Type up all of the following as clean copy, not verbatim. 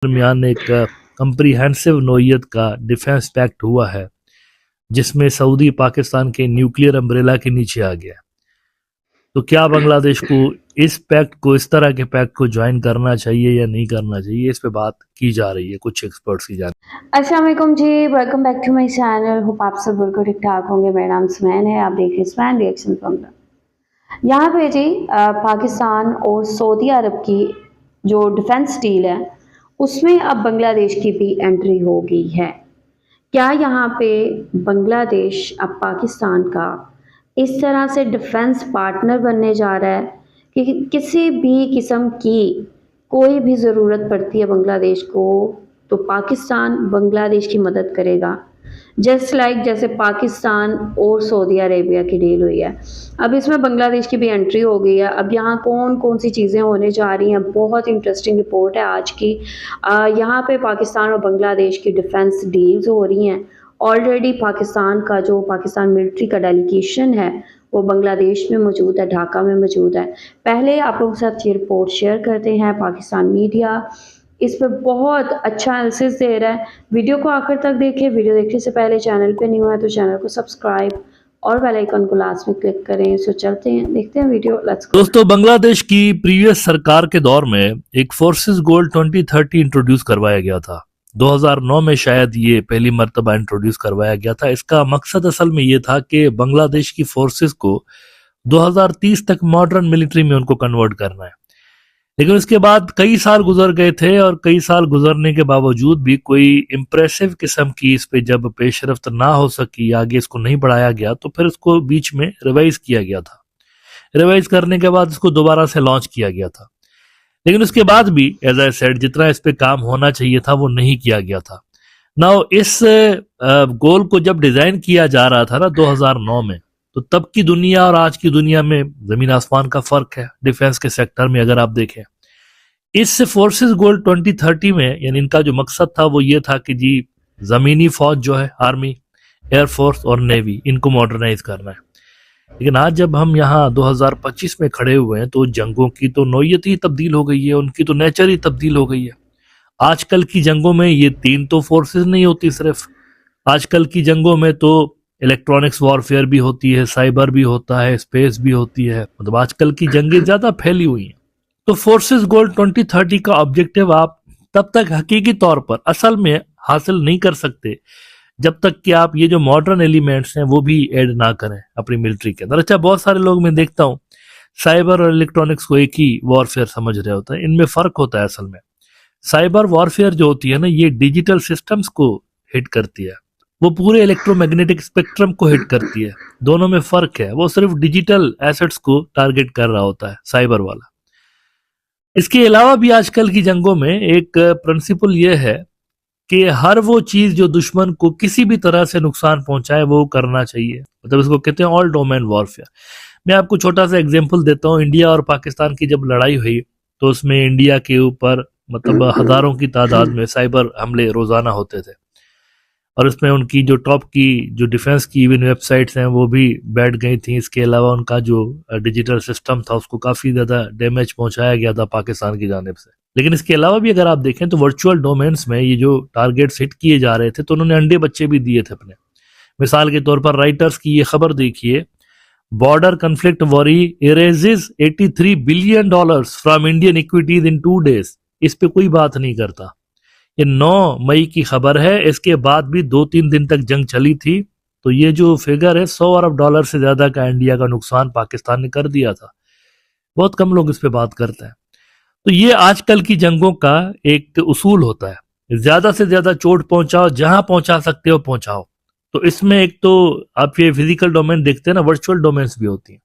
दरमियान एक कंप्रीहेंसिव नोयत का डिफेंस पैक्ट हुआ है जिसमें सऊदी पाकिस्तान के न्यूक्लियर अम्ब्रेला के नीचे आ गया। तो क्या बांग्लादेश को इस तरह के पैक्ट को ज्वाइन करना चाहिए या नहीं करना चाहिए, इस पे बात की जा रही है कुछ एक्सपर्ट्स की जान। अस्सलाम वालेकुम जी, welcome back to my channel. Hope आप सब बिल्कुल ठीक ठाक होंगे। मेरा नाम सुमैन है, आप देख रहे हैं सुमैन रिएक्शन फ्रॉम द यहाँ पे जी पाकिस्तान और सऊदी अरब की जो डिफेंस डील है उसमें अब बांग्लादेश की भी एंट्री हो गई है। क्या यहाँ पे बांग्लादेश अब पाकिस्तान का इस तरह से डिफेंस पार्टनर बनने जा रहा है कि किसी भी किस्म की कोई भी ज़रूरत पड़ती है बांग्लादेश को तो पाकिस्तान बांग्लादेश की मदद करेगा, जस्ट लाइक जैसे पाकिस्तान और सऊदी अरेबिया की डील हुई है। अब इसमें बांग्लादेश की भी एंट्री हो गई है। अब यहाँ कौन कौन सी चीज़ें होने जा रही हैं, बहुत इंटरेस्टिंग रिपोर्ट है आज की। यहाँ पे पाकिस्तान और बांग्लादेश की डिफेंस डील्स हो रही हैं। ऑलरेडी पाकिस्तान मिलिट्री का डेलीगेशन है वो बांग्लादेश में मौजूद है, ढाका में मौजूद है। पहले आप लोगों के साथ ये रिपोर्ट शेयर करते हैं। पाकिस्तान मीडिया इस पर बहुत अच्छा एनालिसिस दे रहा है। वीडियो को आखिर तक देखें। वीडियो देखने से पहले चैनल पे नहीं हुआ है तो चैनल को सब्सक्राइब और बेल आइकन को लास्ट में क्लिक करें। सो चलते हैं, देखते हैं वीडियो, लेट्स गो। दोस्तों, बांग्लादेश की प्रीवियस सरकार के दौर में एक फोर्सेस गोल 2030 इंट्रोड्यूस करवाया गया था। 2009 में शायद ये पहली मर्तबा इंट्रोड्यूस करवाया गया था। इसका मकसद असल में ये था कि बांग्लादेश की फोर्सेस को 2030 तक मॉडर्न मिलिट्री में उनको कन्वर्ट करना है। लेकिन उसके बाद कई साल गुजर गए थे और कई साल गुजरने के बावजूद भी कोई इम्प्रेसिव किस्म की इस पे जब पेशरफ्त ना हो सकी, आगे इसको नहीं बढ़ाया गया, तो फिर इसको बीच में रिवाइज किया गया था। रिवाइज करने के बाद इसको दोबारा से लॉन्च किया गया था। लेकिन उसके बाद भी एज आई सेड जितना इस पे काम होना चाहिए था वो नहीं किया गया था। नाउ इस गोल को जब डिजाइन किया जा रहा था ना 2009 में, तो तब की दुनिया और आज की दुनिया में जमीन आसमान का फर्क है डिफेंस के सेक्टर में। अगर आप देखें इस फोर्सेस गोल 2030 में, यानी इनका जो मकसद था वो ये था कि जी जमीनी फौज जो है, आर्मी, एयरफोर्स और नेवी, इनको मॉडर्नाइज करना है। लेकिन आज जब हम यहाँ 2025 में खड़े हुए हैं तो जंगों की तो नौयत ही तब्दील हो गई है, उनकी तो नेचर ही तब्दील हो गई है। आजकल की जंगों में ये तीन तो फोर्सेस नहीं होती सिर्फ, आजकल की जंगों में तो इलेक्ट्रॉनिक्स वॉरफेयर भी होती है, साइबर भी होता है, स्पेस भी होती है। मतलब आजकल की जंगें ज्यादा फैली हुई हैं। तो फोर्सेस गोल 2030 का ऑब्जेक्टिव आप तब तक हकीकी तौर पर असल में हासिल नहीं कर सकते जब तक कि आप ये जो मॉडर्न एलिमेंट्स हैं वो भी ऐड ना करें अपनी मिलिट्री के अंदर। अच्छा, बहुत सारे लोग मैं देखता हूँ साइबर और इलेक्ट्रॉनिक्स को एक ही वॉरफेयर समझ रहे होते हैं। इनमें फर्क होता है असल में। साइबर वॉरफेयर जो होती है ना, ये डिजिटल सिस्टम्स को हिट करती है, वो पूरे इलेक्ट्रोमैग्नेटिक स्पेक्ट्रम को हिट करती है। दोनों में फर्क है। वो सिर्फ डिजिटल एसेट्स को टारगेट कर रहा होता है साइबर वाला। इसके अलावा भी आजकल की जंगों में एक प्रिंसिपल ये है कि हर वो चीज जो दुश्मन को किसी भी तरह से नुकसान पहुंचाए वो करना चाहिए। मतलब इसको कहते हैं ऑल डोमेन वॉरफेयर। मैं आपको छोटा सा एग्जांपल देता हूँ। इंडिया और पाकिस्तान की जब लड़ाई हुई तो उसमें इंडिया के ऊपर मतलब हजारों की तादाद में साइबर हमले रोजाना होते थे, और इसमें उनकी जो टॉप की जो डिफेंस की इवन वेबसाइट्स हैं वो भी बैठ गई थी। इसके अलावा उनका जो डिजिटल सिस्टम था उसको काफी ज्यादा डैमेज पहुंचाया गया था पाकिस्तान की जानिब से। लेकिन इसके अलावा भी अगर आप देखें तो वर्चुअल डोमेन्स में ये जो टारगेट्स हिट किए जा रहे थे तो उन्होंने अंडे बच्चे भी दिए थे अपने। मिसाल के तौर पर राइटर्स की ये खबर देखिए, border conflict worry erases $83 billion from Indian equities in 2 days। इस पे कोई बात नहीं करता। ये 9 मई की खबर है। इसके बाद भी 2-3 दिन तक जंग चली थी। तो ये जो फिगर है $100 अरब से ज्यादा का इंडिया का नुकसान पाकिस्तान ने कर दिया था। बहुत कम लोग इस पे बात करते हैं। तो ये आजकल की जंगों का एक उसूल होता है, ज्यादा से ज्यादा चोट पहुंचाओ, जहां पहुंचा सकते हो पहुंचाओ। तो इसमें एक तो आप ये फिजिकल डोमेन देखते हैं ना, वर्चुअल डोमेन्स भी होती हैं।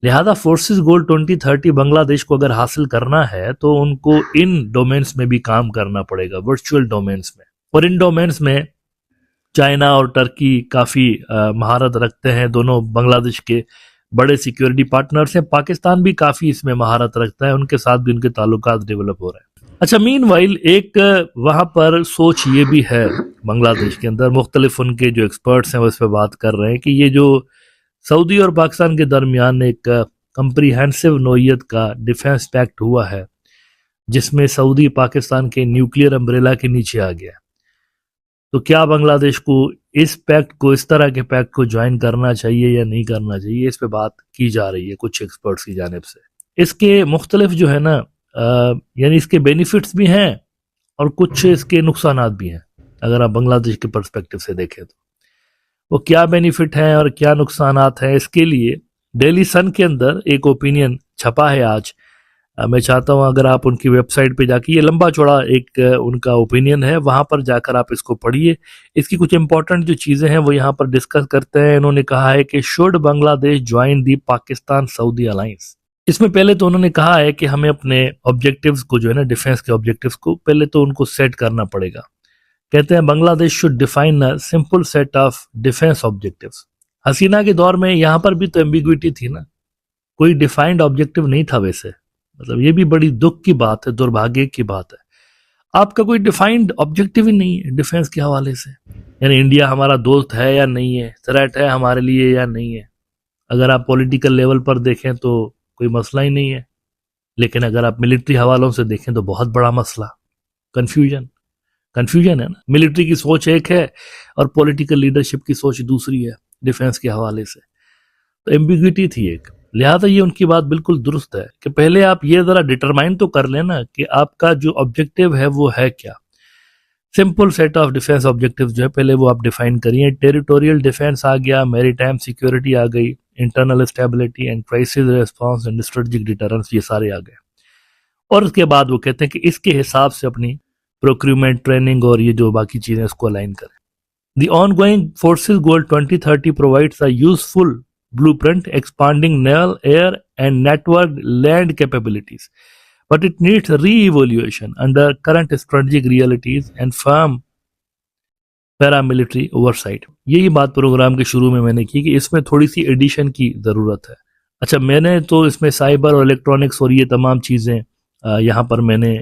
लिहाजा फोर्सेस गोल 2030 बांग्लादेश को अगर हासिल करना है तो उनको इन डोमेन्स में भी काम करना पड़ेगा, वर्चुअल डोमेन्स में। और इन डोमेन्स में चाइना और टर्की काफी महारत रखते हैं। दोनों बांग्लादेश के बड़े सिक्योरिटी पार्टनर्स हैं। पाकिस्तान भी काफी इसमें महारत रखता है, उनके साथ भी उनके ताल्लुकात डेवलप हो रहे हैं। अच्छा, मीनवाइल एक वहां पर सोच ये भी है बांग्लादेश के अंदर, मुख्तलिफ उनके जो एक्सपर्ट्स हैं वो इस पर बात कर रहे हैं कि ये जो सऊदी और पाकिस्तान के दरमियान एक कंप्रीहेंसिव नोयत का डिफेंस पैक्ट हुआ है जिसमें सऊदी पाकिस्तान के न्यूक्लियर अम्ब्रेला के नीचे आ गया। तो क्या बांग्लादेश को इस पैक्ट को, इस तरह के पैक्ट को ज्वाइन करना चाहिए या नहीं करना चाहिए, इस पे बात की जा रही है कुछ एक्सपर्ट्स की जानिब से। इसके मुख्तलिफ जो है ना, यानी इसके बेनिफिट्स भी हैं और कुछ इसके नुकसानात भी हैं। अगर आप बांग्लादेश के पर्सपेक्टिव से देखें तो वो क्या बेनिफिट हैं और क्या नुकसानात हैं, इसके लिए डेली सन के अंदर एक ओपिनियन छपा है आज। मैं चाहता हूं अगर आप उनकी वेबसाइट पे जाके, ये लंबा चौड़ा एक उनका ओपिनियन है, वहां पर जाकर आप इसको पढ़िए। इसकी कुछ इंपॉर्टेंट जो चीजें हैं वो यहाँ पर डिस्कस करते हैं। इन्होंने कहा है कि should Bangladesh join the Pakistan Saudi alliance. इसमें पहले तो उन्होंने कहा है कि हमें अपने ऑब्जेक्टिव्स को जो है ना, डिफेंस के ऑब्जेक्टिव्स को पहले तो उनको सेट करना पड़ेगा। कहते हैं Bangladesh should define a simple set of defence objectives. Hasina के दौर में यहाँ पर भी तो एम्बिग्विटी थी ना, कोई डिफाइंड ऑब्जेक्टिव नहीं था वैसे। मतलब ये भी बड़ी दुख की बात है, दुर्भाग्य की बात है। आपका कोई डिफाइंड ऑब्जेक्टिव ही नहीं है डिफेंस के हवाले से। यानी इंडिया हमारा दोस्त है या नहीं है, थ्रेट है हमारे लिए या नहीं है। अगर आप पॉलिटिकल लेवल पर देखें तो कोई मसला ही नहीं है, लेकिन अगर आप मिलिट्री हवालों से देखें तो बहुत बड़ा मसला, कंफ्यूजन है ना। मिलिट्री की सोच एक है और पॉलिटिकल लीडरशिप की सोच दूसरी है डिफेंस के हवाले से। तो एम्बिग्विटी थी एक। लिहाजा ये उनकी बात बिल्कुल दुरुस्त है कि पहले आप ये जरा डिटरमाइन तो कर लेना कि आपका जो ऑब्जेक्टिव है वो है क्या। Simple set of defence objective जो है पहले वो आप डिफाइन करिए। टेरिटोरियल डिफेंस आ गया, मैरीटाइम सिक्योरिटी आ गई, internal stability and crisis response and strategic deterrence, ये सारे आ गए। और उसके बाद वो कहते हैं कि इसके हिसाब से अपनी प्रोक्यूरमेंट, ट्रेनिंग और ये जो बाकी चीजें उसको अलाइन करें। The ongoing Forces Goal 2030 provides a useful blueprint expanding naval, air, and networked land capabilities, but it needs re-evaluation under current strategic realities and firm paramilitary oversight. यही बात प्रोग्राम के शुरू में मैंने की कि इसमें थोड़ी सी एडिशन की ज़रूरत है। अच्छा, मैंने तो इसमें साइबर और इलेक्ट्रॉनिक्स और ये तमाम चीज़ें यहाँ पर मैंने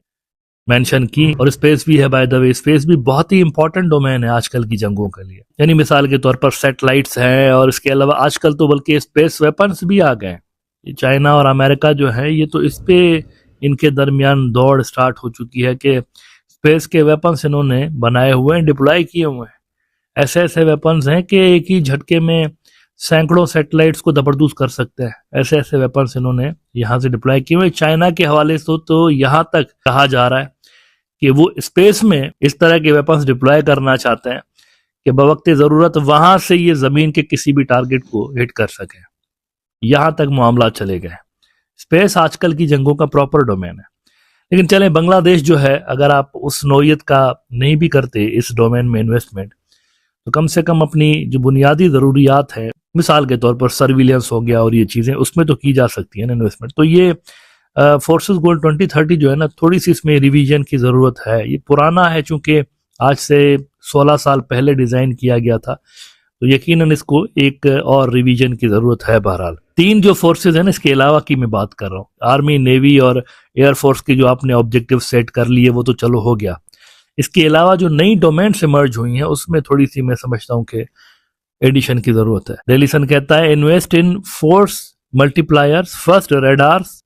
मेंशन की, और स्पेस भी है बाय द वे। स्पेस भी बहुत ही इंपॉर्टेंट डोमेन है आजकल की जंगों के लिए। यानी मिसाल के तौर पर सैटेलाइट्स हैं, और इसके अलावा आजकल तो बल्कि स्पेस वेपन्स भी आ गए। चाइना और अमेरिका जो है ये तो इस पे इनके दरमियान दौड़ स्टार्ट हो चुकी है कि स्पेस के वेपन्स इन्होंने बनाए हुए हैं, डिप्लॉय किए हुए हैं। ऐसे ऐसे वेपन्स हैं कि एक ही झटके में सैकड़ों सैटेलाइट्स को दबरदूस कर सकते हैं। ऐसे ऐसे वेपन्स इन्होंने यहाँ से डिप्लॉय किए हुए। चाइना के हवाले से तो यहाँ तक कहा जा रहा है कि वो स्पेस में इस तरह के वेपन्स डिप्लॉय करना चाहते हैं कि बवक्ते ज़रूरत वहां से ये ज़मीन के किसी भी टारगेट को हिट कर सके। यहाँ तक मामला चले गए। स्पेस आजकल की जंगों का प्रॉपर डोमेन है। लेकिन चलें, बांग्लादेश जो है, अगर आप उस नौयत का नहीं भी करते इस डोमेन में इन्वेस्टमेंट, तो कम से कम अपनी जो बुनियादी ज़रूरियात है, मिसाल के तौर पर सर्विलेंस हो गया और ये चीज़ें, उसमें तो की जा सकती है ना इन्वेस्टमेंट। तो ये फोर्सेस गोल 2030 जो है ना, थोड़ी सी इसमें रिवीजन की ज़रूरत है। ये पुराना है, चूंकि आज से 16 साल पहले डिज़ाइन किया गया था, तो यकीनन इसको एक और रिवीजन की ज़रूरत है। बहरहाल 3 जो फोर्सेज हैं ना, इसके अलावा की मैं बात कर रहा हूँ, आर्मी, नेवी और एयरफोर्स के जो आपने ऑब्जेक्टिव सेट कर लिए वो तो चलो हो गया। इसके अलावा जो नई डोमेन्स इमर्ज हुई हैं उसमें थोड़ी सी मैं समझता हूँ कि एडिशन की ज़रूरत है। डेली सन कहता है invest in force multipliers, first radars,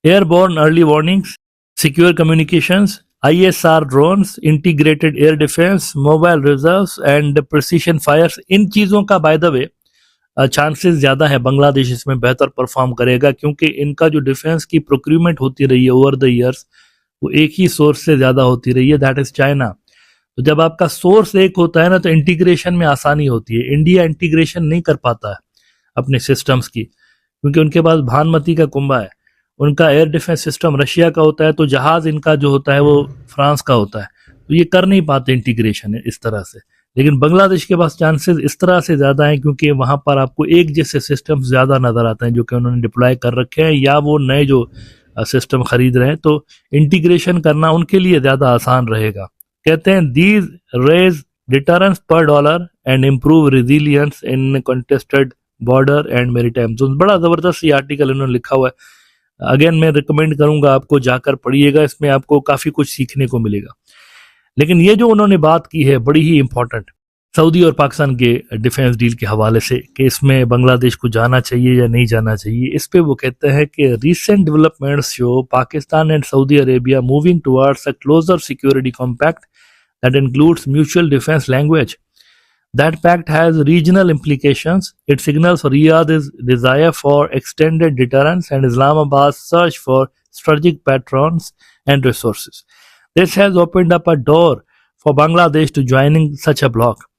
airborne early warnings, secure communications, ISR drones, integrated air defence, mobile reserves and precision fires. इन चीज़ों का बाय द वे चांसेस ज़्यादा है बांग्लादेश इसमें बेहतर परफॉर्म करेगा, क्योंकि इनका जो डिफेंस की प्रोक्यूरमेंट होती रही है ओवर द ईयर्स, वो एक ही सोर्स से ज़्यादा होती रही है, दैट इज़ चाइना। तो जब आपका सोर्स एक होता है ना, तो इंटीग्रेशन में आसानी होती है। इंडिया इंटीग्रेशन नहीं कर पाता है अपने सिस्टम्स की, क्योंकि उनके पास भानमती का कुंभा है। उनका एयर डिफेंस सिस्टम रशिया का होता है, तो जहाज इनका जो होता है वो फ्रांस का होता है, तो ये कर नहीं पाते इंटीग्रेशन इस तरह से। लेकिन बांग्लादेश के पास चांसेस इस तरह से ज़्यादा हैं, क्योंकि वहाँ पर आपको एक जैसे सिस्टम ज़्यादा नज़र आते हैं जो कि उन्होंने डिप्लॉय कर रखे हैं, या वो नए जो सिस्टम खरीद रहे हैं, तो इंटीग्रेशन करना उनके लिए ज़्यादा आसान रहेगा। कहते हैं दीज रेज डिटरेंस पर dollar and improve resilience in contested border and maritime zone. बड़ा ज़बरदस्त ये आर्टिकल इन्होंने लिखा हुआ है। अगेन मैं रिकमेंड करूंगा आपको जाकर पढ़िएगा, इसमें आपको काफ़ी कुछ सीखने को मिलेगा। लेकिन ये जो उन्होंने बात की है बड़ी ही इंपॉर्टेंट, सऊदी और पाकिस्तान के डिफेंस डील के हवाले से कि इसमें बांग्लादेश को जाना चाहिए या नहीं जाना चाहिए, इस पे वो कहते हैं कि recent developments show Pakistan and Saudi Arabia moving towards a closer security compact that includes mutual defense language. That pact has regional implications. It signals Riyadh's desire for extended deterrence and Islamabad's search for strategic patrons and resources. This has opened up a door for Bangladesh to joining such a bloc.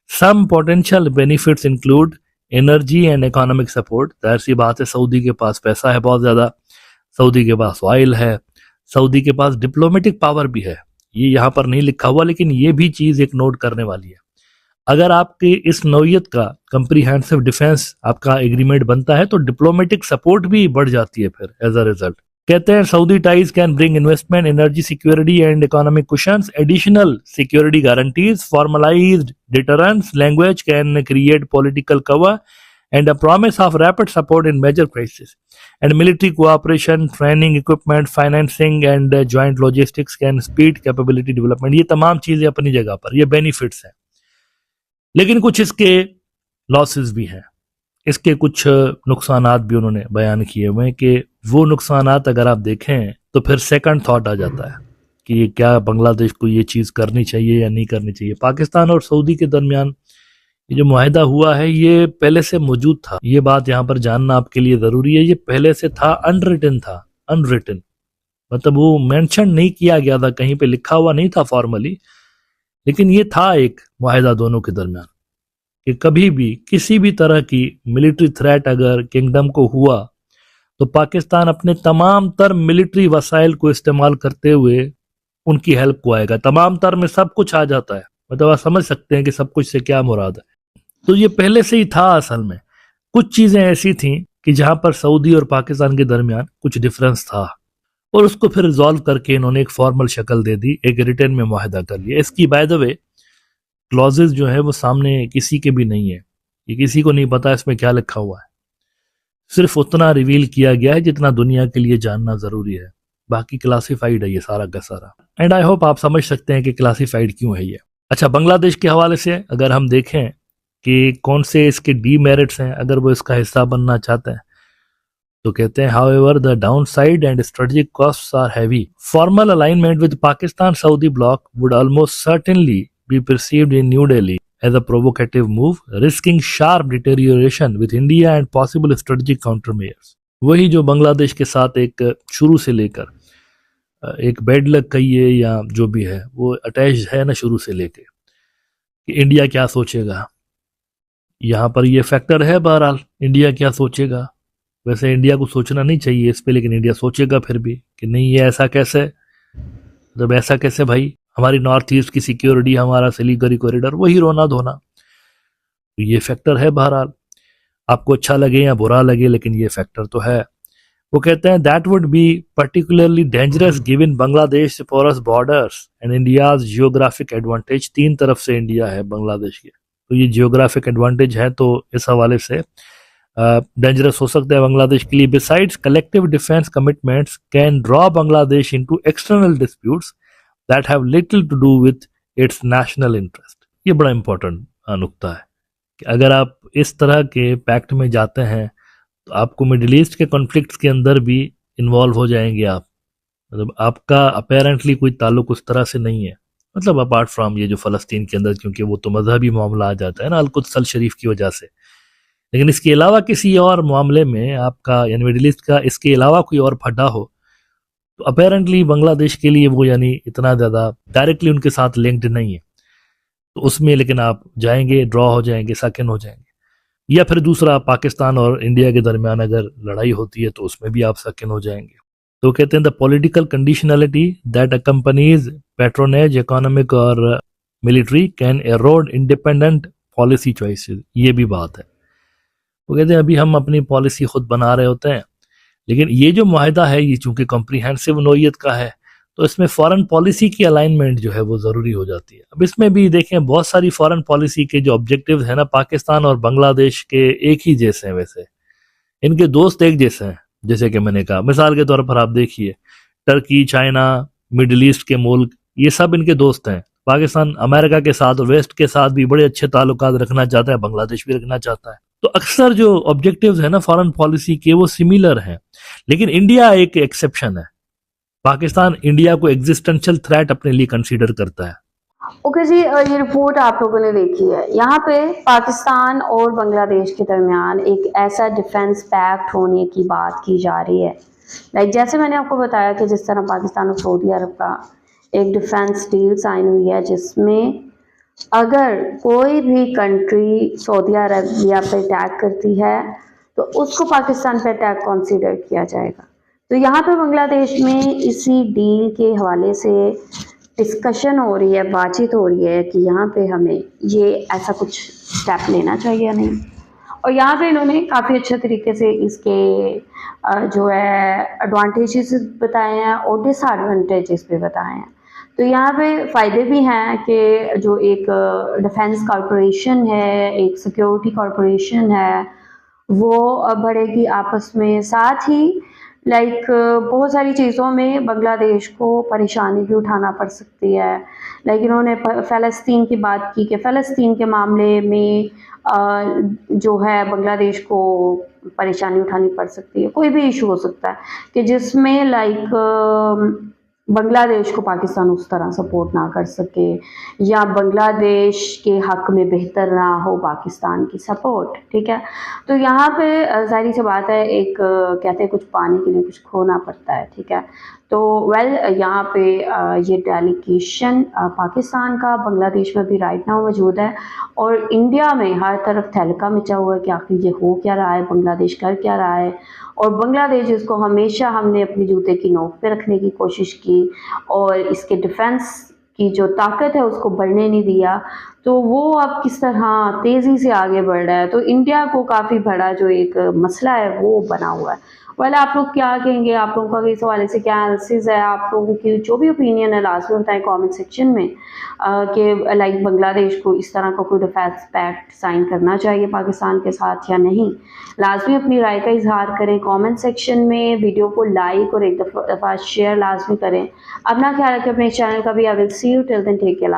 Some potential benefits include energy and economic support. जाहिर सी बात है, Saudi के पास पैसा है बहुत ज़्यादा, Saudi के पास oil है, सऊदी के पास डिप्लोमेटिक पावर भी है। ये यहाँ पर नहीं लिखा हुआ, लेकिन ये भी चीज़ एक नोट करने वाली है। अगर आपके इस नौयत का कंप्रीहेंसिव डिफेंस आपका एग्रीमेंट बनता है तो डिप्लोमेटिक सपोर्ट भी बढ़ जाती है फिर एज अ रिजल्ट। कहते हैं Saudi ties can bring investment, energy security and economic cushions, additional security guarantees, formalised deterrence language can create political cover and a promise of rapid support in major crises. And military cooperation, training, equipment, financing and joint logistics can speed capability development. ये तमाम चीजें अपनी जगह पर, ये benefits हैं, लेकिन कुछ इसके लॉसेस भी हैं, इसके कुछ नुकसानात भी उन्होंने बयान किए हुए हैं कि वो नुकसानात अगर आप देखें तो फिर सेकंड थॉट आ जाता है कि क्या बांग्लादेश को ये चीज़ करनी चाहिए या नहीं करनी चाहिए। पाकिस्तान और सऊदी के दरमियान ये जो मुआहिदा हुआ है ये पहले से मौजूद था, ये बात यहाँ पर जानना आपके लिए ज़रूरी है। ये पहले से था, अनरिटन था, अनरिटन मतलब वो मेंशन नहीं किया गया था, कहीं पे लिखा हुआ नहीं था फॉर्मली, लेकिन ये था एक मुआहिदा दोनों के दरमियान कि कभी भी किसी भी तरह की मिलिट्री थ्रेट अगर किंगडम को हुआ तो पाकिस्तान अपने तमाम तर मिलिट्री वसाइल को इस्तेमाल करते हुए उनकी हेल्प को आएगा। तमाम तर में सब कुछ आ जाता है, मतलब आप समझ सकते हैं कि सब कुछ से क्या मुराद है। तो ये पहले से ही था। असल में कुछ चीजें ऐसी थी कि जहां पर सऊदी और पाकिस्तान के दरमियान कुछ डिफरेंस था और उसको फिर रिजॉल्व करके इन्होंने एक फॉर्मल शक्ल दे दी, एक रिटर्न में मुआहिदा कर लिया। इसकी बाय द वे क्लॉजेज जो है वो सामने किसी के भी नहीं है, ये किसी को नहीं पता इसमें क्या लिखा हुआ है, सिर्फ उतना रिवील किया गया है जितना दुनिया के लिए जानना जरूरी है, बाकी क्लासिफाइड है ये सारा का सारा। एंड आई होप आप समझ सकते हैं कि क्लासिफाइड क्यों है ये। अच्छा, बांग्लादेश के हवाले से अगर हम देखें कि कौन से इसके डीमेरिट्स हैं अगर वो इसका हिस्सा बनना चाहते हैं, तो कहते हैं however the downside and strategic costs are heavy. Formal alignment with Pakistan Saudi bloc would almost certainly be perceived in New Delhi as a provocative move, risking sharp deterioration with India and possible strategic countermeasures. वही जो बांग्लादेश के साथ एक शुरू से लेकर एक bad luck कहिए या जो भी है वो अटैच है ना शुरू से लेके कि इंडिया क्या सोचेगा, यहाँ पर ये फैक्टर है। बहरहाल इंडिया क्या सोचेगा, वैसे इंडिया को सोचना नहीं चाहिए इस पे, लेकिन इंडिया सोचेगा फिर भी कि नहीं ये ऐसा कैसे, जब ऐसा कैसे भाई, हमारी नॉर्थ ईस्ट की सिक्योरिटी, हमारा सिलीगुड़ी कॉरिडोर, वही रोना धोना। तो ये फैक्टर है, बहरहाल आपको अच्छा लगे या बुरा लगे लेकिन ये फैक्टर तो है। वो कहते हैं that would be particularly dangerous given Bangladesh porous borders and India's geographic advantage. 3 तरफ से इंडिया है बांग्लादेश के, तो ये जियोग्राफिक एडवांटेज है, तो इस हवाले से डेंजरस हो सकता है बांग्लादेश के लिए। Besides collective defence commitments can draw Bangladesh into external disputes that have little to do with its national interest। ये बड़ा इंपॉर्टेंट नुक्ता है कि अगर आप इस तरह के पैक्ट में जाते हैं तो आपको मिडिल ईस्ट के कॉन्फ्लिक्ट्स के अंदर भी इन्वॉल्व हो जाएंगे आप, मतलब आपका अपेरेंटली कोई ताल्लुक उस तरह से नहीं है, मतलब अपार्ट फ्रॉम ये जो फ़लस्तीन के अंदर, क्योंकि वो तो मजहबी मामला आ जाता है ना अल-कुद्स शरीफ की वजह से, लेकिन इसके अलावा किसी और मामले में आपका यानी मिडिल ईस्ट का इसके अलावा कोई और फटा हो तो अपेरेंटली बांग्लादेश के लिए वो यानी इतना ज़्यादा डायरेक्टली उनके साथ लिंक्ड नहीं है, तो उसमें लेकिन आप जाएंगे, ड्रॉ हो जाएंगे, सेकंड हो जाएंगे। या फिर दूसरा, पाकिस्तान और इंडिया के दरमियान अगर लड़ाई होती है तो उसमें भी आप सेकंड हो जाएंगे। तो कहते हैं the political conditionality that accompanies patronage economic और military can erode independent policy choices. ये भी बात है, वो कहते हैं अभी हम अपनी पॉलिसी खुद बना रहे होते हैं, लेकिन ये जो मुआहिदा है ये चूंकि कॉम्प्रिहेंसिव नोयत का है तो इसमें फॉरेन पॉलिसी की अलाइनमेंट जो है वो ज़रूरी हो जाती है। अब इसमें भी देखें बहुत सारी फॉरेन पॉलिसी के जो ऑब्जेक्टिव है ना, पाकिस्तान और बांग्लादेश के एक ही जैसे हैं, वैसे इनके दोस्त एक जैसे हैं। जैसे कि मैंने कहा, मिसाल के तौर पर आप देखिए टर्की, चाइना, मिडिल ईस्ट के मुल्क, ये सब इनके दोस्त हैं, पाकिस्तान अमेरिका के साथ और वेस्ट के साथ भी बड़े अच्छे ताल्लुकात रखना चाहता है, बांग्लादेश भी रखना चाहता है। तो अक्सर जो ऑब्जेक्टिव्स है ना फॉरेन पॉलिसी के वो सिमिलर हैं, लेकिन इंडिया एक एक्सेप्शन है। पाकिस्तान इंडिया को एग्जिस्टेंशियल थ्रेट अपने लिए कंसीडर करता है। ओके जी, ये रिपोर्ट आप लोगों ने देखी है। यहाँ पे पाकिस्तान और बांग्लादेश के दरमियान एक ऐसा डिफेंस पैक्ट होने की बात की जा रही है। लाइक जैसे मैंने आपको बताया कि जिस तरह पाकिस्तान और सऊदी अरब का एक डिफेंस डील साइन हुई है, जिसमें अगर कोई भी कंट्री सऊदी अरबिया पे अटैक करती है तो उसको पाकिस्तान पे अटैक कंसीडर किया जाएगा। तो यहाँ पे बांग्लादेश में इसी डील के हवाले से डिस्कशन हो रही है, बातचीत हो रही है कि यहाँ पे हमें ये ऐसा कुछ स्टेप लेना चाहिए या नहीं। और यहाँ पे इन्होंने काफ़ी अच्छे तरीके से इसके जो है एडवांटेजेस बताए हैं और डिसएडवांटेजेस भी बताए हैं। तो यहाँ पे फ़ायदे भी हैं कि जो एक डिफेंस कॉरपोरेशन है, एक सिक्योरिटी कॉरपोरेशन है, वो बढ़ेगी आपस में। साथ ही लाइक बहुत सारी चीज़ों में बांग्लादेश को परेशानी भी उठाना पड़ सकती है। लाइक इन्होंने फ़लस्तीन की बात की कि फ़लस्तीन के मामले में जो है बांग्लादेश को परेशानी उठानी पड़ सकती है। कोई भी इशू हो सकता है कि जिसमें लाइक बांग्लादेश को पाकिस्तान उस तरह सपोर्ट ना कर सके या बांग्लादेश के हक में बेहतर ना हो पाकिस्तान की सपोर्ट, ठीक है। तो यहाँ पे ज़ाहिर सी बात है, एक कहते हैं कुछ पाने के लिए कुछ खोना पड़ता है, ठीक है। तो यहाँ पे ये डेलीगेशन पाकिस्तान का बांग्लादेश में भी राइट नाउ मौजूद है और इंडिया में हर तरफ तहलका मचा हुआ है कि आखिर ये हो क्या रहा है, बांग्लादेश कर क्या रहा है। और बांग्लादेश इसको हमेशा हमने अपने जूते की नोक पे रखने की कोशिश की और इसके डिफेंस की जो ताकत है उसको बढ़ने नहीं दिया। तो वो अब किस तरह तेज़ी से आगे बढ़ रहा है, तो इंडिया को काफ़ी बड़ा जो एक मसला है वो बना हुआ है। आप लोग क्या कहेंगे, आप लोगों का इस हवाले से क्या एनालिसिस है, आप लोगों की जो भी ओपिनियन है लाजमी बताएं कमेंट सेक्शन में कि लाइक बांग्लादेश को इस तरह का कोई डिफेंस पैक्ट साइन करना चाहिए पाकिस्तान के साथ या नहीं। लाजमी अपनी राय का इजहार करें कमेंट सेक्शन में, वीडियो को लाइक और एक दफ़ा शेयर लाजमी करें। अपना ख्याल रखें, अपने चैनल का भी। I will see you till then, take care.